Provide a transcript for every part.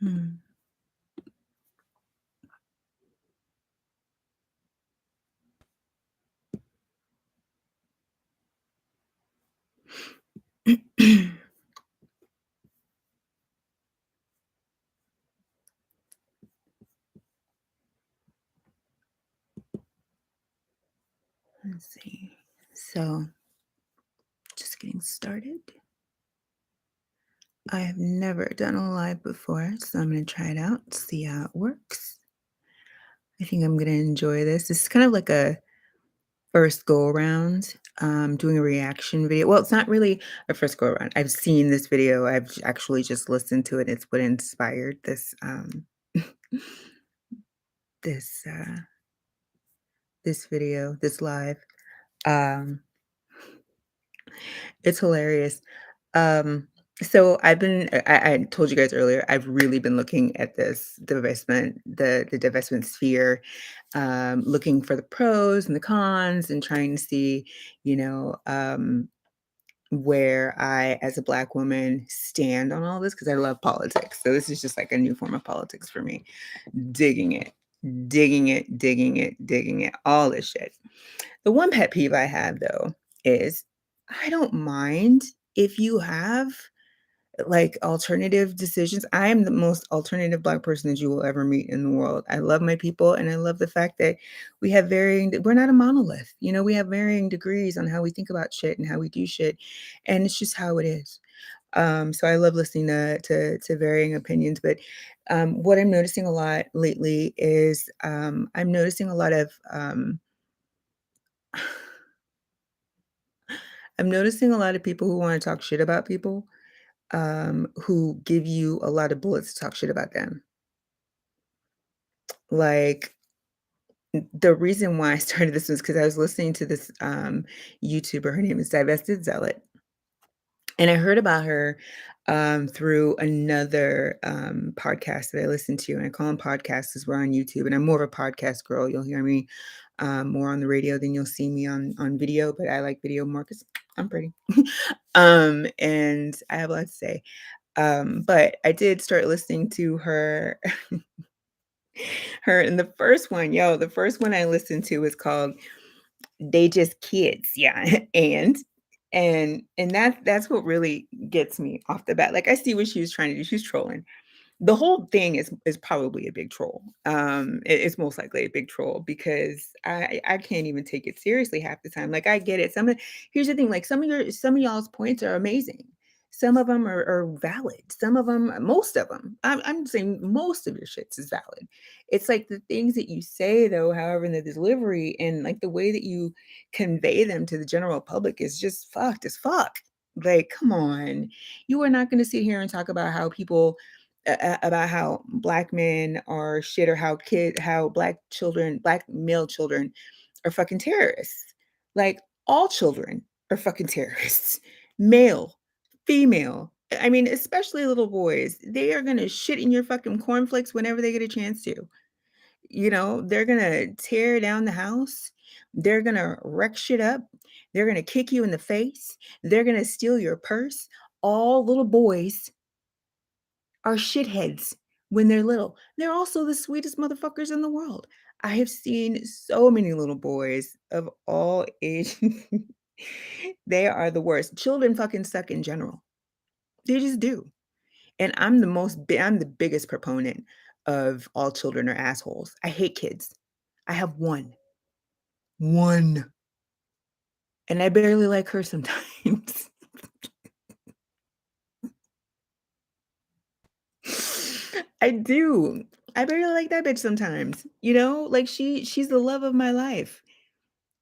Hmm. Let's see. So, just getting started. I have never done a live before, so I'm going to try it out, see how it works. I think I'm going to enjoy this. This is kind of like a first go around, doing a reaction video. Well, it's not really a first go around. I've seen this video. I've actually just listened to it. It's what inspired this this this video, this live. Um, it's hilarious. Um, so I told you guys earlier, I've really been looking at this divestment, the divestment sphere, looking for the pros and the cons and trying to see, you know, where I, as a Black woman, stand on all this because I love politics. So this is just like a new form of politics for me. Digging it, digging it, digging it, digging it, all this shit. The one pet peeve I have though is I don't mind if you have like alternative decisions. I am the most alternative Black person that you will ever meet in the world. I love my people and I love the fact that we're not a monolith. You know, we have varying degrees on how we think about shit and how we do shit. And it's just how it is. So I love listening to varying opinions, but what I'm noticing a lot lately is I'm noticing a lot of I'm noticing a lot of people who want to talk shit about people, who give you a lot of bullets to talk shit about them. Like, the reason why I started this was because I was listening to this YouTuber. Her name is Divested Zealot. And I heard about her through another podcast that I listen to. And I call them podcasts because we're on YouTube. And I'm more of a podcast girl. You'll hear me more on the radio than you'll see me on video. But I like video more because I'm pretty. And I have a lot to say. But I did start listening to her. Her and the first one, the first one I listened to was called "They Just Kids." Yeah. And that's what really gets me off the bat. Like I see what she was trying to do. She's trolling. The whole thing is probably a big troll. It's most likely a big troll because I can't even take it seriously half the time. Like I get it. Here's the thing, like some of y'all's points are amazing. Some of them are valid. Some of them, most of them. I'm saying most of your shits is valid. It's like the things that you say though, however, in the delivery and like the way that you convey them to the general public is just fucked as fuck. Like, come on. You are not going to sit here and talk about how people about how Black men are shit or how Black male children are fucking terrorists. Like all children are fucking terrorists. Male, female. I mean, especially little boys. They are gonna shit in your fucking cornflakes whenever they get a chance to. You know, they're gonna tear down the house. They're gonna wreck shit up. They're gonna kick you in the face. They're gonna steal your purse. All little boys are shitheads when they're little. They're also the sweetest motherfuckers in the world. I have seen so many little boys of all ages. They are the worst. Children fucking suck in general. They just do. And I'm the biggest proponent of all children are assholes. I hate kids. I have one. One. And I barely like her sometimes. I do. I barely like that bitch sometimes. You know, like she's the love of my life.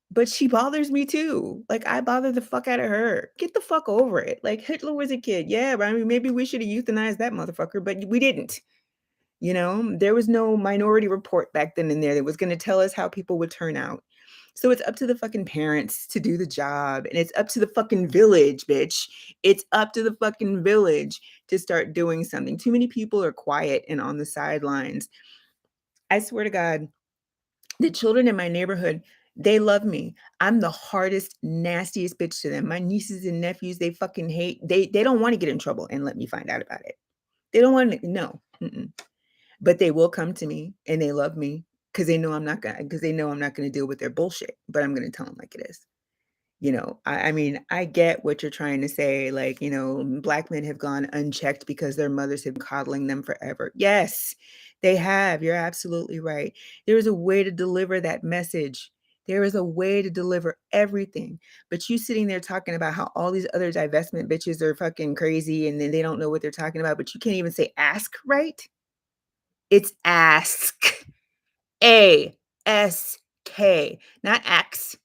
But she bothers me too. Like I bother the fuck out of her. Get the fuck over it. Like Hitler was a kid. Yeah, but I mean maybe we should have euthanized that motherfucker, but we didn't. You know, there was no minority report back then in there that was going to tell us how people would turn out. So it's up to the fucking parents to do the job. And it's up to the fucking village, bitch. It's up to the fucking village to start doing something. Too many people are quiet and on the sidelines. I swear to God, the children in my neighborhood, they love me. I'm the hardest, nastiest bitch to them. My nieces and nephews, they fucking hate. They don't want to get in trouble and let me find out about it. They don't want to, no. Mm-mm. But they will come to me and they love me because they know I'm not gonna deal with their bullshit, but I'm gonna tell them like it is. I mean, I get what you're trying to say, like, Black men have gone unchecked because their mothers have been coddling them forever. Yes, they have. You're absolutely right. There is a way to deliver that message. There is a way to deliver everything. But you sitting there talking about how all these other divestment bitches are fucking crazy and then they don't know what they're talking about, but you can't even say ask right. It's ask. ASK, not X.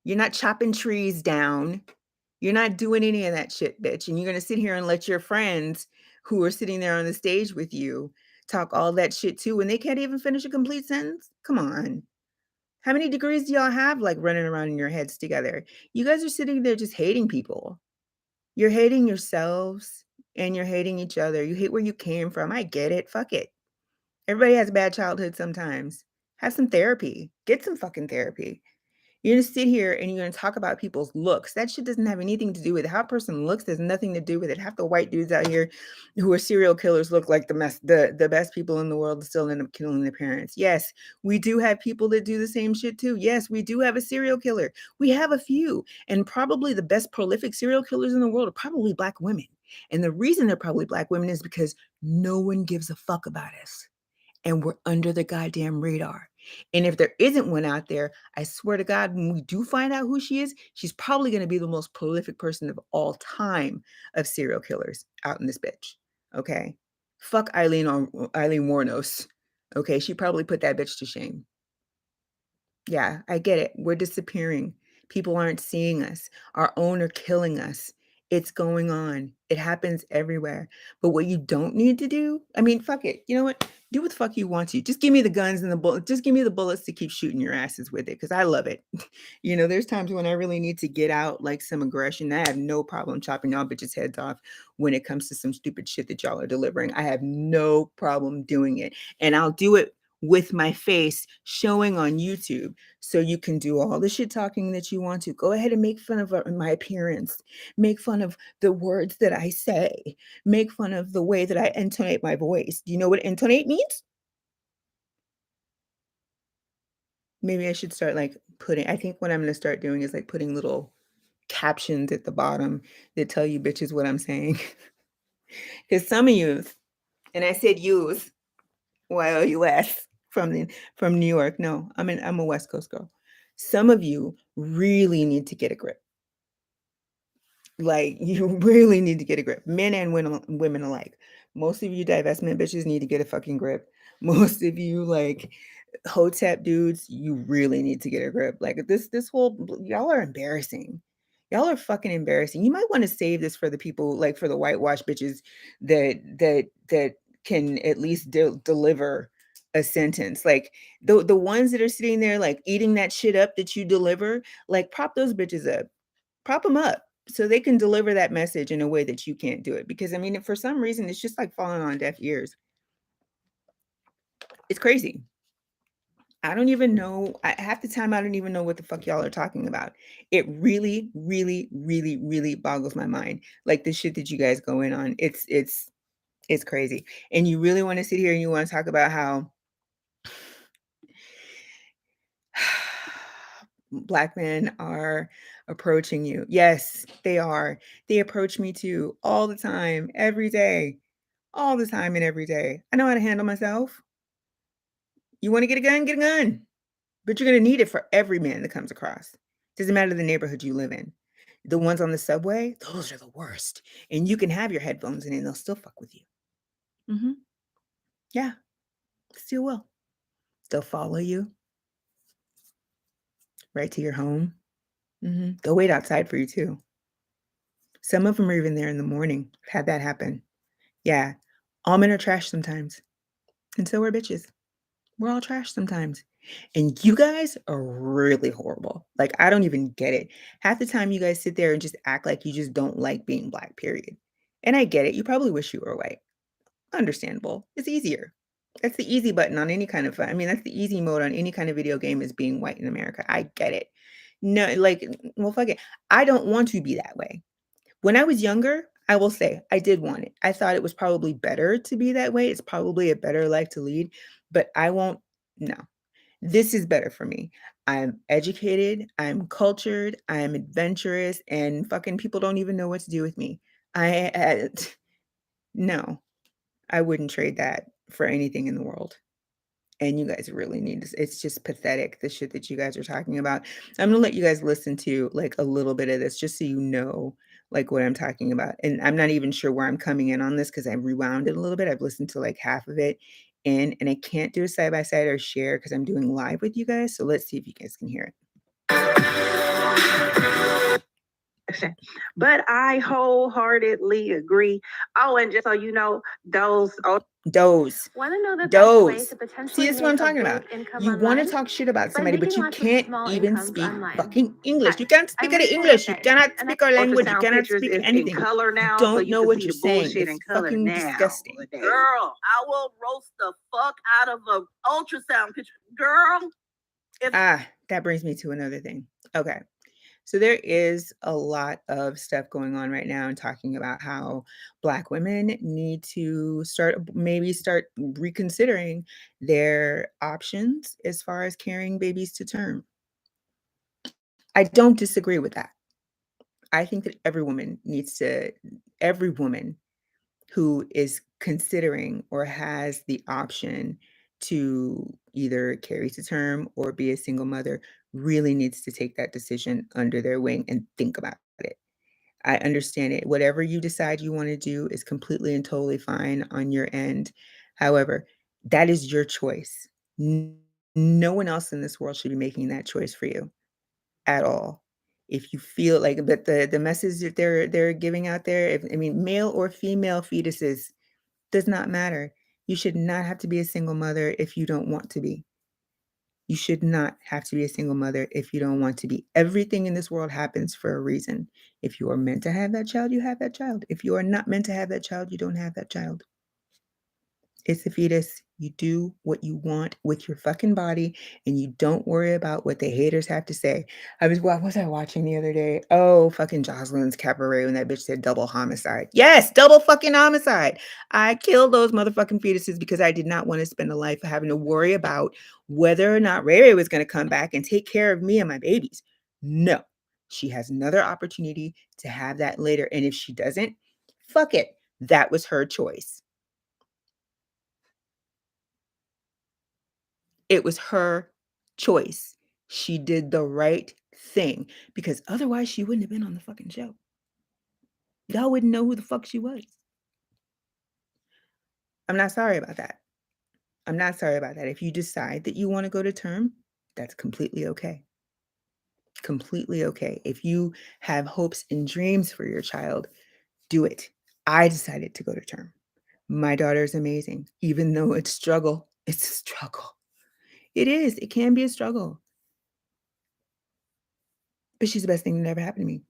You're not chopping trees down. You're not doing any of that shit, bitch. And you're going to sit here and let your friends who are sitting there on the stage with you talk all that shit too when they can't even finish a complete sentence? Come on. How many degrees do y'all have like running around in your heads together? You guys are sitting there just hating people. You're hating yourselves and you're hating each other. You hate where you came from. I get it. Fuck it. Everybody has a bad childhood sometimes. Have some therapy. Get some fucking therapy. You're gonna sit here and you're gonna talk about people's looks. That shit doesn't have anything to do with it. How a person looks has nothing to do with it. Half the white dudes out here who are serial killers look like the best people in the world that still end up killing their parents. Yes, we do have people that do the same shit too. Yes, we do have a serial killer. We have a few. And probably the best prolific serial killers in the world are probably Black women. And the reason they're probably Black women is because no one gives a fuck about us and we're under the goddamn radar. And if there isn't one out there, I swear to God, when we do find out who she is, she's probably going to be the most prolific person of all time of serial killers out in this bitch. Okay. Fuck Eileen Warnos. Okay. She probably put that bitch to shame. Yeah, I get it. We're disappearing. People aren't seeing us. Our own are killing us. It's going on. It happens everywhere. But what you don't need to do, I mean, fuck it. You know what? Do what the fuck you want to. Just give me the guns and the bullets. Just give me the bullets to keep shooting your asses with it because I love it. There's times when I really need to get out like some aggression. I have no problem chopping y'all bitches' heads off when it comes to some stupid shit that y'all are delivering. I have no problem doing it. And I'll do it with my face showing on YouTube. So you can do all the shit talking that you want to. Go ahead and make fun of my appearance. Make fun of the words that I say. Make fun of the way that I intonate my voice. Do you know what intonate means? Maybe I should start I think what I'm going to start doing is like putting little captions at the bottom that tell you bitches what I'm saying. Because some of you, and I said use, YOUS from New York. No, I'm a West Coast girl. Some of you really need to get a grip. Like you really need to get a grip. Men and women alike. Most of you divestment bitches need to get a fucking grip. Most of you like hotep dudes, you really need to get a grip. Like this whole y'all are embarrassing. Y'all are fucking embarrassing. You might want to save this for the people like for the whitewash bitches that can at least deliver a sentence. Like the ones that are sitting there like eating that shit up that you deliver, like prop those bitches up. Prop them up so they can deliver that message in a way that you can't do it. Because I mean, for some reason, it's just like falling on deaf ears. It's crazy. I don't even know. Half the time, I don't even know what the fuck y'all are talking about. It really, really, really, really boggles my mind. Like the shit that you guys go in on. It's crazy. And you really want to sit here and you want to talk about how Black men are approaching you. Yes, they are. They approach me too all the time, every day, all the time and every day. I know how to handle myself. You want to get a gun? Get a gun. But you're going to need it for every man that comes across. Doesn't matter the neighborhood you live in. The ones on the subway, those are the worst. And you can have your headphones in and they'll still fuck with you. Mm-hmm. Yeah, still will. They'll follow you right to your home. Mm-hmm. They'll wait outside for you too. Some of them are even there in the morning. I've had that happen. Yeah. All men are trash sometimes. And so are bitches. We're all trash sometimes. And you guys are really horrible. Like, I don't even get it. Half the time you guys sit there and just act like you just don't like being Black, period. And I get it. You probably wish you were white. Understandable. It's easier. That's the easy button on any kind of, I mean, that's the easy mode on any kind of video game is being white in America. I get it. No, like, well, fuck it. I don't want to be that way. When I was younger, I will say I did want it. I thought it was probably better to be that way. It's probably a better life to lead, but I won't. No, this is better for me. I'm educated, I'm cultured, I'm adventurous, and fucking people don't even know what to do with me. I no, I wouldn't trade that for anything in the world. And you guys really need to, it's just pathetic, the shit that you guys are talking about. I'm gonna let you guys listen to like a little bit of this just so you know like what I'm talking about. And I'm not even sure where I'm coming in on this because I've rewound it a little bit. I've listened to like half of it and I can't do a side by side or share because I'm doing live with you guys. So let's see if you guys can hear it. But I wholeheartedly agree. Oh, and just so you know, Those. want to know the best way Those. to See, potentially this is what I'm make a talking about. big income You want to online talk shit about by somebody, but making you lots of can't small even incomes speak online. fucking English. Hi, You can't speak I'm any recently English. You updated, cannot and speak our language. You ultrasound cannot pictures speak is in anything. color You now, so don't you know can what see you're the saying. bullshit It's in color fucking now. disgusting. Girl, I will roast the fuck out of an ultrasound picture. Girl, that brings me to another thing. Okay. So there is a lot of stuff going on right now and talking about how Black women need to start reconsidering their options as far as carrying babies to term. I don't disagree with that. I think that every woman who is considering or has the option to either carry to term or be a single mother really needs to take that decision under their wing and think about it. I understand it. Whatever you decide you want to do is completely and totally fine on your end. However, that is your choice. No one else in this world should be making that choice for you at all. If you feel like, but the message that they're giving out there, if, I mean, male or female fetuses does not matter. You should not have to be a single mother if you don't want to be. You should not have to be a single mother if you don't want to be. Everything in this world happens for a reason. If you are meant to have that child, you have that child. If you are not meant to have that child, you don't have that child. It's a fetus. You do what you want with your fucking body and you don't worry about what the haters have to say. What was I watching the other day? Oh, fucking Jocelyn's Cabaret when that bitch said double homicide. Yes, double fucking homicide. I killed those motherfucking fetuses because I did not want to spend a life having to worry about whether or not Ray Ray was going to come back and take care of me and my babies. No, she has another opportunity to have that later. And if she doesn't, fuck it. That was her choice. It was her choice. She did the right thing because otherwise she wouldn't have been on the fucking show. Y'all wouldn't know who the fuck she was. I'm not sorry about that. I'm not sorry about that. If you decide that you want to go to term, that's completely okay. Completely okay. If you have hopes and dreams for your child, do it. I decided to go to term. My daughter is amazing. Even though it's struggle, it's a struggle. It is. It can be a struggle. But she's the best thing that ever happened to me.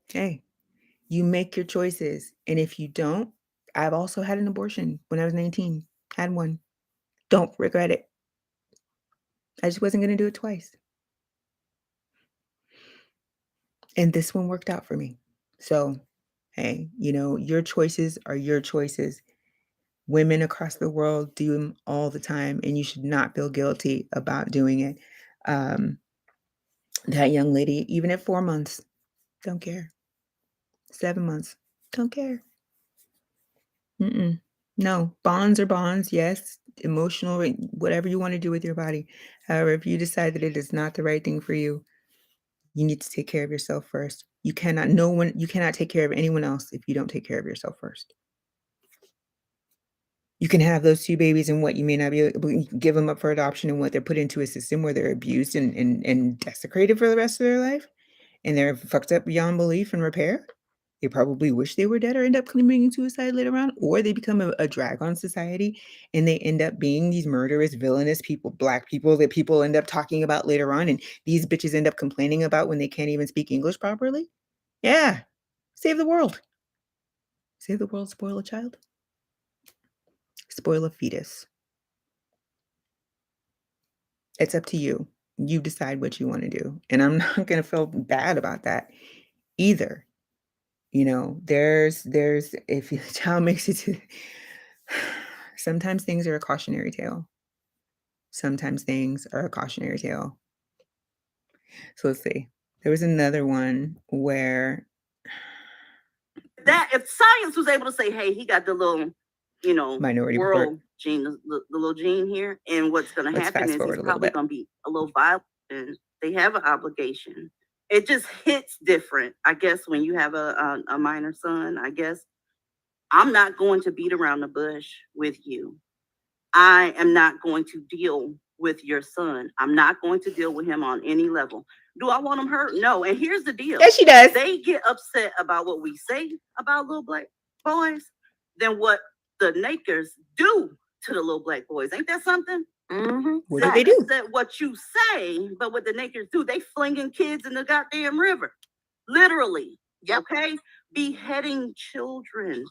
Hey, you make your choices. And if you don't, I've also had an abortion when I was 19. Had one. Don't regret it. I just wasn't going to do it twice. And this one worked out for me. So, hey, your choices are your choices. Women across the world do them all the time, and you should not feel guilty about doing it. That young lady, even at 4 months, don't care. 7 months, don't care. Mm-mm. No, bonds are bonds. Yes, emotional, whatever you want to do with your body. However, if you decide that it is not the right thing for you, you need to take care of yourself first. You cannot take care of anyone else if you don't take care of yourself first. You can have those 2 babies and what you may not be able to give them up for adoption and what they're put into a system where they're abused and desecrated for the rest of their life, and they're fucked up beyond belief and repair. They probably wish they were dead or end up committing suicide later on, or they become a drag on society and they end up being these murderous, villainous people, Black people that people end up talking about later on, and these bitches end up complaining about when they can't even speak English properly. Yeah, save the world. Save the world, spoil a child. Spoil a fetus. It's up to you. You decide what you want to do. And I'm not going to feel bad about that. either. There's if the child makes it to sometimes things are a cautionary tale. Sometimes things are a cautionary tale. So let's see. There was another one where That if science was able to say, hey, he got the little, minority report. world gene, the little gene here, and what's going to Let's happen fast is forward he's a little probably bit. going to be a little violent, and they have an obligation. It just hits different, I guess, when you have a minor son. I guess I'm not going to beat around the bush with you. I am not going to deal with your son. I'm not going to deal with him on any level. Do I want him hurt? No. And here's the deal. Yes, she does. They get upset about what we say about little black boys than what the nakers do to the little black boys. Ain't that something? Mm-hmm. What do they do? That what you say, but what the nakers do, they flinging kids in the goddamn river. Literally. Yep. Okay? Beheading children.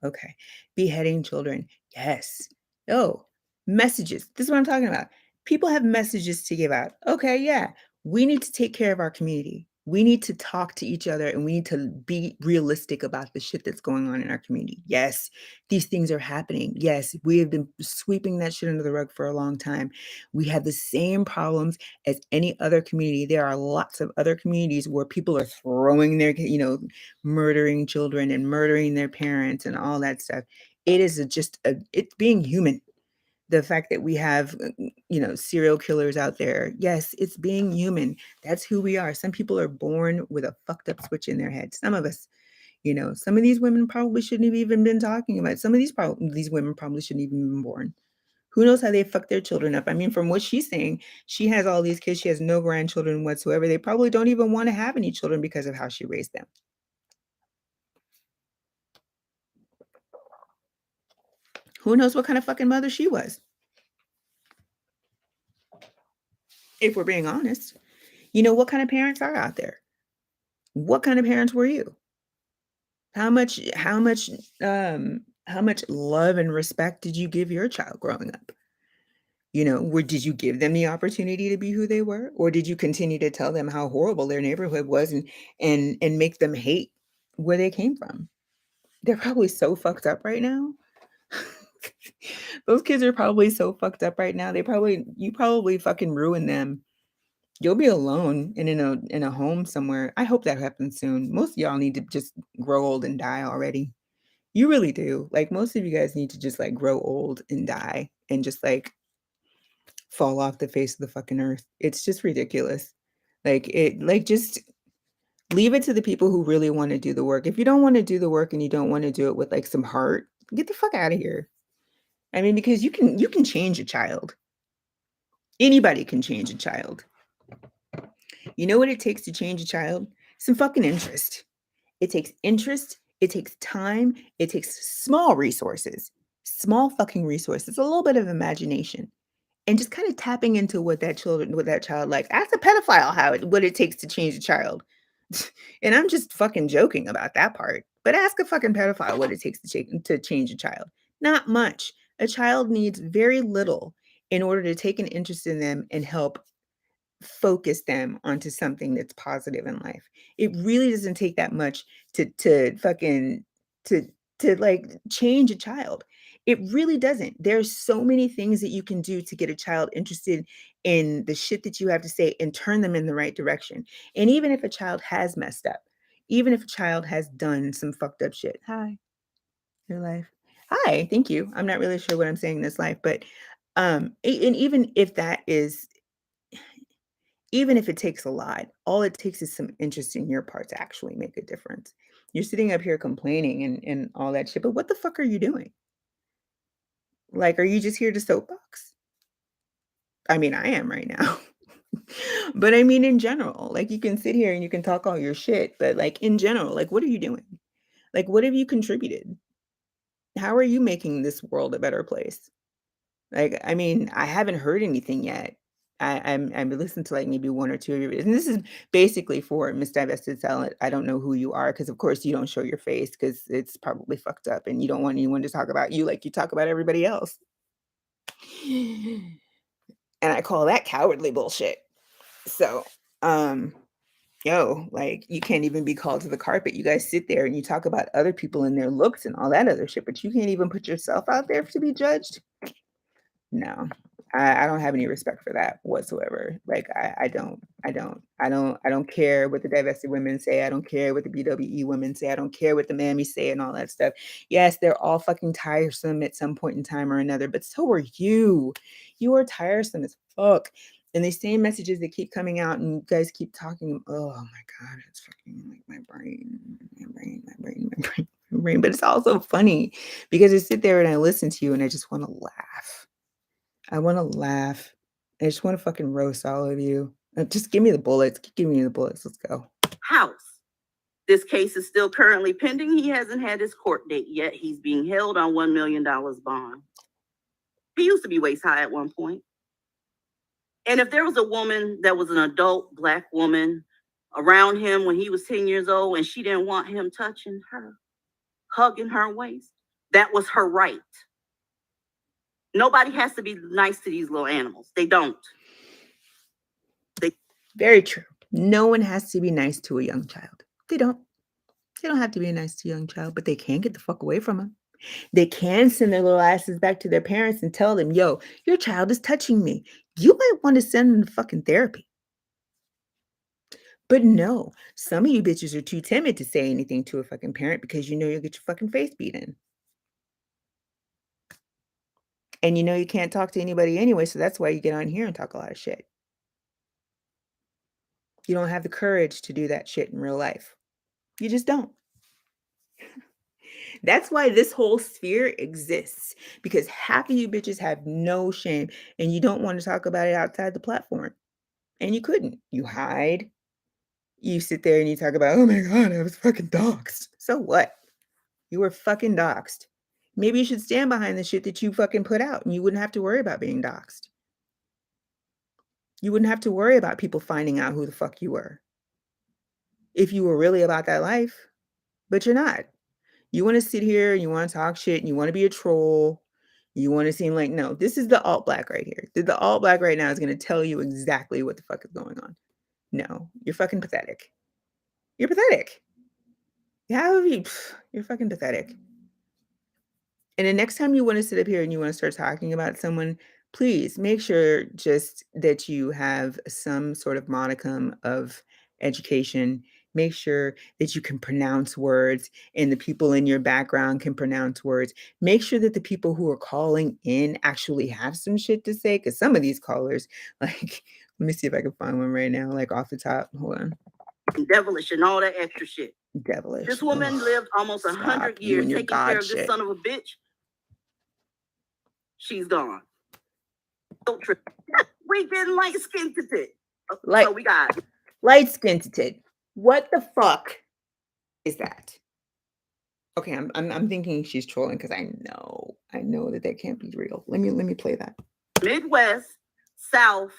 Okay. Beheading children. Yes. Oh, messages. This is what I'm talking about. People have messages to give out. Okay, yeah. We need to take care of our community. We need to talk to each other and we need to be realistic about the shit that's going on in our community. Yes, these things are happening. Yes, we have been sweeping that shit under the rug for a long time. We have the same problems as any other community. There are lots of other communities where people are throwing their, murdering children and murdering their parents and all that stuff. It is it's being human. The fact that we have, serial killers out there. Yes, it's being human. That's who we are. Some people are born with a fucked up switch in their head. Some of us, some of these women probably shouldn't have even been talking about it. Some of these women probably shouldn't even been born. Who knows how they fuck their children up? I mean, from what she's saying, she has all these kids. She has no grandchildren whatsoever. They probably don't even want to have any children because of how she raised them. Who knows what kind of fucking mother she was? If we're being honest, what kind of parents are out there? What kind of parents were you? How much love and respect did you give your child growing up? Did you give them the opportunity to be who they were? Or did you continue to tell them how horrible their neighborhood was and make them hate where they came from? They're probably so fucked up right now. Those kids are probably so fucked up right now. You probably fucking ruined them. You'll be alone and in a home somewhere. I hope that happens soon. Most of y'all need to just grow old and die already. You really do. Like most of you guys need to just like grow old and die and just like fall off the face of the fucking earth. It's just ridiculous. Just leave it to the people who really want to do the work. If you don't want to do the work and you don't want to do it with like some heart, get the fuck out of here. I mean, because you can change a child. Anybody can change a child. You know what it takes to change a child? Some fucking interest. It takes interest. It takes time. It takes small resources, small fucking resources, a little bit of imagination, and just kind of tapping into what that child likes. Ask a pedophile what it takes to change a child. And I'm just fucking joking about that part. But ask a fucking pedophile what it takes to change a child. Not much. A child needs very little in order to take an interest in them and help focus them onto something that's positive in life. It really doesn't take that much to fucking to like change a child. It really doesn't. There's so many things that you can do to get a child interested in the shit that you have to say and turn them in the right direction. And even if a child has messed up, even if a child has done some fucked up shit. Hi, your life. Hi, thank you. I'm not really sure what I'm saying in this life, but and even if that is even if it takes a lot, all it takes is some interest in your part to actually make a difference. You're sitting up here complaining and all that shit, but what the fuck are you doing? Like, are you just here to soapbox? I mean, I am right now. But I mean, in general, like you can sit here and you can talk all your shit, but like in general, like what are you doing? Like, what have you contributed? How are you making this world a better place? Like, I mean, I haven't heard anything yet. I'm listening to like maybe one or two of your videos. And this is basically for Miss Divested Zealot. I don't know who you are because of course you don't show your face because it's probably fucked up and you don't want anyone to talk about you like you talk about everybody else. And I call that cowardly bullshit. So, yo, like you can't even be called to the carpet. You guys sit there and you talk about other people and their looks and all that other shit, but you can't even put yourself out there to be judged. No, I don't have any respect for that whatsoever. Like I don't care what the divested women say. I don't care what the BWE women say. I don't care what the mammies say and all that stuff. Yes, they're all fucking tiresome at some point in time or another, but so are you. You are tiresome as fuck. And these same messages that keep coming out and you guys keep talking. Oh my God, it's fucking like my brain. But it's also funny because I sit there and I listen to you and I just want to laugh. I want to laugh. I just want to fucking roast all of you. Just give me the bullets. Give me the bullets. Let's go. House. This case is still currently pending. He hasn't had his court date yet. He's being held on $1 million bond. He used to be waist high at one point. And if there was a woman that was an adult Black woman around him when he was 10 years old and she didn't want him touching her, hugging her waist, that was her right. Nobody has to be nice to these little animals. They don't. Very true. No one has to be nice to a young child. They don't. They don't have to be nice to a young child, but they can get the fuck away from them. They can send their little asses back to their parents and tell them, yo, your child is touching me. You might want to send them to fucking therapy. But no, some of you bitches are too timid to say anything to a fucking parent because you know you'll get your fucking face beaten. And you know you can't talk to anybody anyway, so that's why you get on here and talk a lot of shit. You don't have the courage to do that shit in real life. You just don't. That's why this whole sphere exists, because half of you bitches have no shame and you don't want to talk about it outside the platform. And you couldn't. You hide. You sit there and you talk about, oh my God, I was fucking doxxed. So what? You were fucking doxxed. Maybe you should stand behind the shit that you fucking put out and you wouldn't have to worry about being doxxed. You wouldn't have to worry about people finding out who the fuck you were if you were really about that life, but you're not. You want to sit here and you want to talk shit and you want to be a troll. You want to seem like, no, this is the alt-black right here. The alt-black right now is going to tell you exactly what the fuck is going on. No, you're fucking pathetic. You're pathetic. You're fucking pathetic. And the next time you want to sit up here and you want to start talking about someone, please make sure just that you have some sort of modicum of education. Make sure that you can pronounce words and the people in your background can pronounce words. Make sure that the people who are calling in actually have some shit to say. Because some of these callers, like, let me see if I can find one right now, like off the top. Hold on. Devilish and all that extra shit. Devilish. This woman lived almost 100 years taking care of this son of a bitch. She's gone. We getting light skinned to tit. So we got light skinned to tit. What the fuck is that? Okay, I'm thinking she's trolling because I know that can't be real. Let me play that. Midwest, South,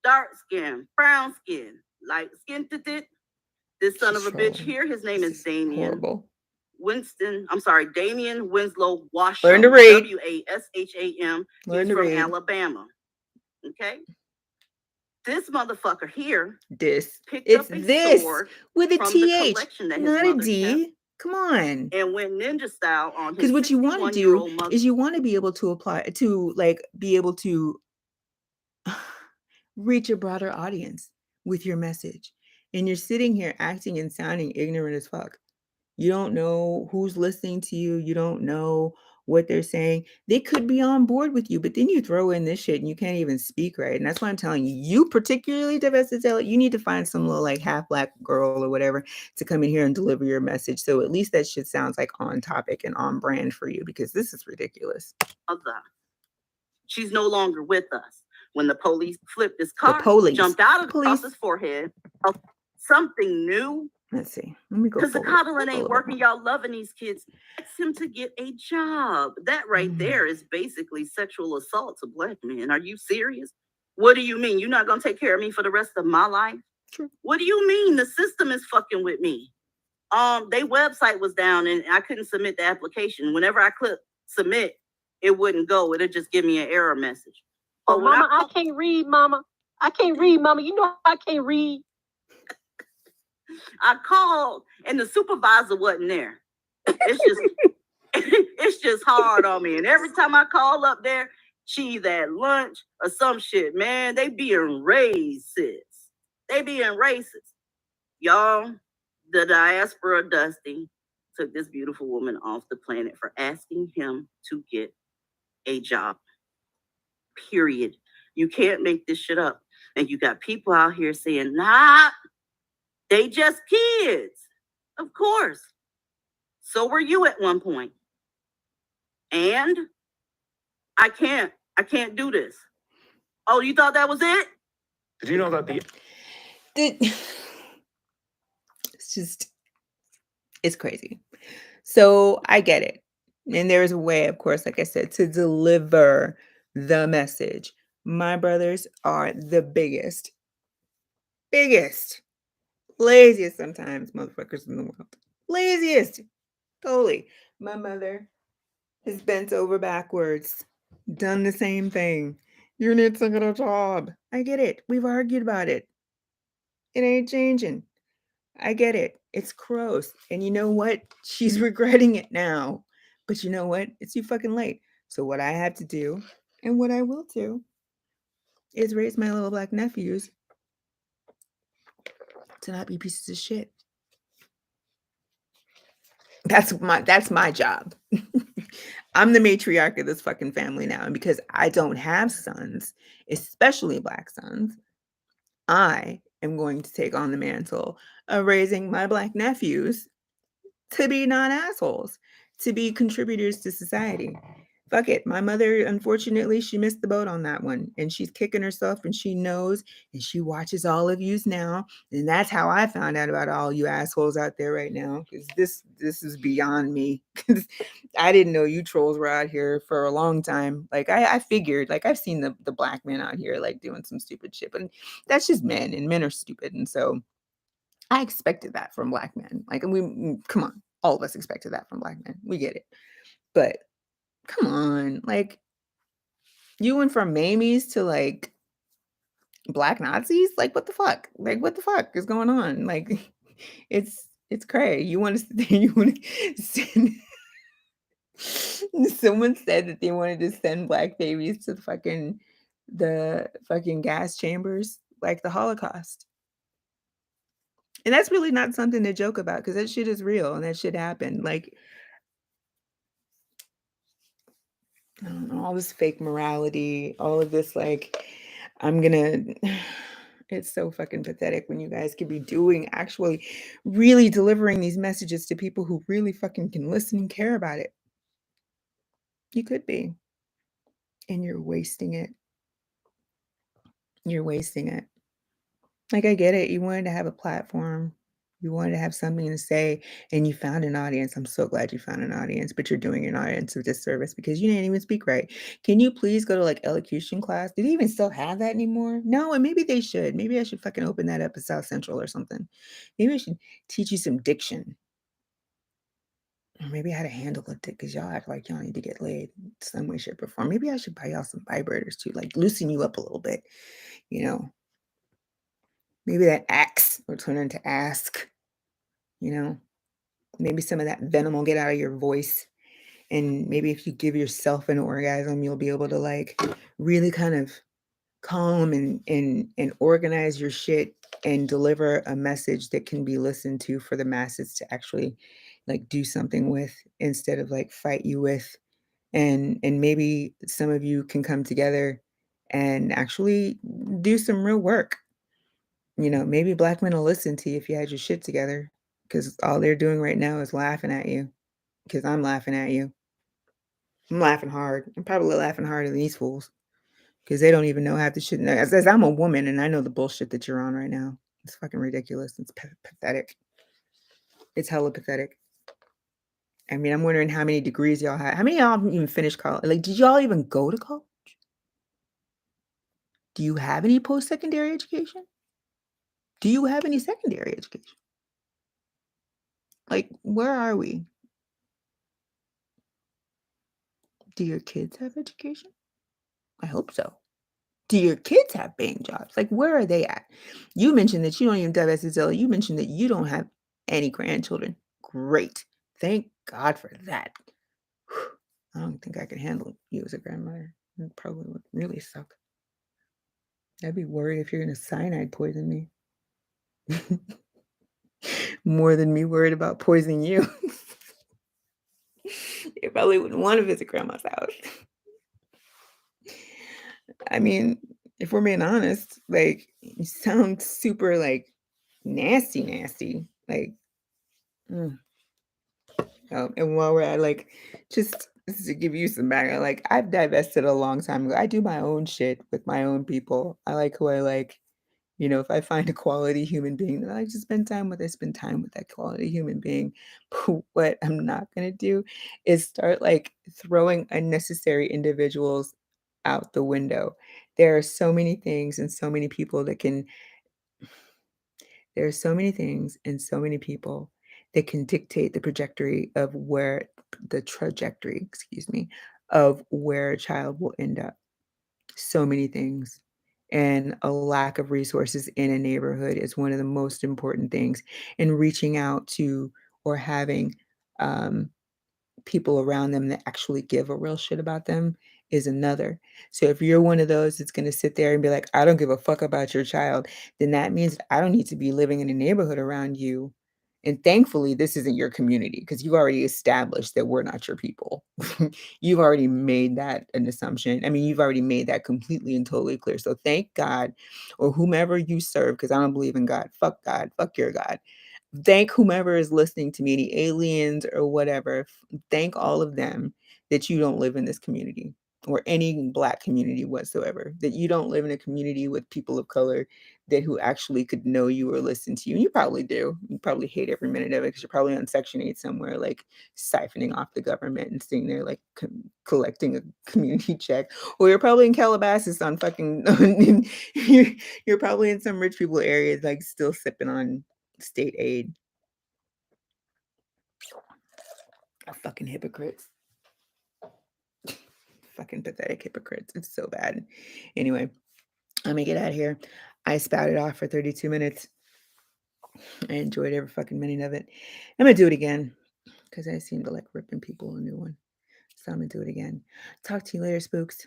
dark skin, brown skin, light skin to tit. This son of a bitch here, his name is Damien. Damien Winslow Washam. Learn to read. Washam. He's from Alabama. Okay. This motherfucker here picked up a sword with a from TH, the collection that his not a mother D. kept, come on. and went ninja style on his. Because what you want to do is you want to be able to apply to, like, be able to reach a broader audience with your message. And you're sitting here acting and sounding ignorant as fuck. You don't know who's listening to you. You don't know what they're saying. They could be on board with you, but then you throw in this shit and you can't even speak right. And that's why I'm telling you, you particularly, Divested Zealot, you need to find some little like half black girl or whatever to come in here and deliver your message. So at least that shit sounds like on topic and on brand for you, because this is ridiculous. She's no longer with us. When the police flipped his car, jumped out across his forehead, something new. Let's see. Let me go. Because the coddling ain't working. Y'all loving these kids. Ask him to get a job. That right there is basically sexual assault to Black men. Are you serious? What do you mean? You're not going to take care of me for the rest of my life? True. What do you mean? The system is fucking with me. Their website was down and I couldn't submit the application. Whenever I click submit, it wouldn't go. It'll just give me an error message. Oh, Mama, I can't read, Mama. I can't read, Mama. You know I can't read. I called and the supervisor wasn't there. It's just it's just hard on me. And every time I call up there, she's at lunch or some shit. Man, they being racist. They being racist. Y'all, the diaspora Dusty took this beautiful woman off the planet for asking him to get a job. Period. You can't make this shit up. And you got people out here saying, nah, they just kids. Of course. So were you at one point. And I can't do this. Oh, you thought that was it? Did you know that the It's just, it's crazy. So I get it. And there's a way, of course, like I said, to deliver the message. My brothers are the biggest, laziest sometimes motherfuckers in the world. Laziest. Totally. My mother has bent over backwards, done the same thing. You need to get a job. I get it. We've argued about it. It ain't changing. I get it. It's gross. And you know what? She's regretting it now. But you know what? It's too fucking late. So what I have to do, and what I will do, is raise my little black nephews to not be pieces of shit. That's my job. I'm the matriarch of this fucking family now. And because I don't have sons, especially black sons, I am going to take on the mantle of raising my black nephews to be non-assholes, to be contributors to society. Fuck it. My mother, unfortunately, she missed the boat on that one. And she's kicking herself and she knows and she watches all of yous now. And that's how I found out about all you assholes out there right now. Because this is beyond me. I didn't know you trolls were out here for a long time. Like I figured, like I've seen the black men out here like doing some stupid shit. But that's just men, and men are stupid. And so I expected that from black men. Like, come on, all of us expected that from black men. We get it. But come on, like, you went from Mamies to like black Nazis? Like, what the fuck? Like, what the fuck is going on? Like, it's crazy. You want to you want to send someone said that they wanted to send black babies to the fucking gas chambers, like the Holocaust. And that's really not something to joke about because that shit is real and that shit happened. Like, I don't know, all this fake morality, all of this, like, I'm gonna, it's so fucking pathetic when you guys could be doing, actually, really delivering these messages to people who really fucking can listen and care about it. You could be. And you're wasting it. You're wasting it. Like, I get it. You wanted to have a platform. You wanted to have something to say, and you found an audience. I'm so glad you found an audience, but you're doing an audience a disservice because you didn't even speak right. Can you please go to like elocution class? Do they even still have that anymore? No, and maybe they should. Maybe I should fucking open that up at South Central or something. Maybe I should teach you some diction. Or maybe how to handle a dick because y'all act like y'all need to get laid some way, shape, or form. Maybe I should buy y'all some vibrators too, like loosen you up a little bit, you know. Maybe that axe will turn into ask, you know. Maybe some of that venom will get out of your voice. And maybe if you give yourself an orgasm, you'll be able to like really kind of calm and organize your shit and deliver a message that can be listened to for the masses to actually like do something with instead of like fight you with. And maybe some of you can come together and actually do some real work. You know, maybe black men will listen to you if you had your shit together because all they're doing right now is laughing at you because I'm laughing at you. I'm laughing hard. I'm probably laughing harder than these fools because they don't even know half the shit. As I'm a woman and I know the bullshit that you're on right now. It's fucking ridiculous. It's pathetic. It's hella pathetic. I mean, I'm wondering how many degrees y'all had. How many of y'all even finished college? Like, did y'all even go to college? Do you have any post-secondary education? Do you have any secondary education? Like, where are we? Do your kids have education? I hope so. Do your kids have paying jobs? Like, where are they at? You mentioned that you don't even divest Zealot. You mentioned that you don't have any grandchildren. Great. Thank God for that. Whew. I don't think I could handle you as a grandmother. It probably would really suck. I'd be worried if you're gonna cyanide poison me. More than me worried about poisoning you. You probably wouldn't want to visit grandma's house. I mean, if we're being honest, like you sound super like nasty, nasty. Like, mm. And while we're at like, just to give you some background, like I've divested a long time ago. I do my own shit with my own people. I like who I like. You know, if I find a quality human being that I like to spend time with, I spend time with that quality human being. But what I'm not gonna do is start like throwing unnecessary individuals out the window. There are so many things and so many people that can there are so many things and so many people that can dictate the trajectory, excuse me, of where a child will end up. So many things. And a lack of resources in a neighborhood is one of the most important things. And reaching out to or having um, people around them that actually give a real shit about them is another. So if you're one of those that's going to sit there and be like, I don't give a fuck about your child, then that means I don't need to be living in a neighborhood around you. And thankfully, this isn't your community because you've already established that we're not your people. You've already made that an assumption. I mean, you've already made that completely and totally clear. So thank God or whomever you serve, because I don't believe in God, fuck your God. Thank whomever is listening to me, any aliens or whatever. Thank all of them that you don't live in this community or any Black community whatsoever, that you don't live in a community with people of color that who actually could know you or listen to you. And you probably do. You probably hate every minute of it because you're probably on Section 8 somewhere, like siphoning off the government and sitting there like collecting a community check. Or you're probably in Calabasas on fucking, you're probably in some rich people areas, like still sipping on state aid. Fucking hypocrites. Fucking pathetic hypocrites. It's so bad. Anyway, I'm gonna get out of here. I spouted off for 32 minutes. I enjoyed every fucking minute of it. I'm gonna do it again because I seem to like ripping people a new one. So I'm gonna do it again. Talk to you later, spooks.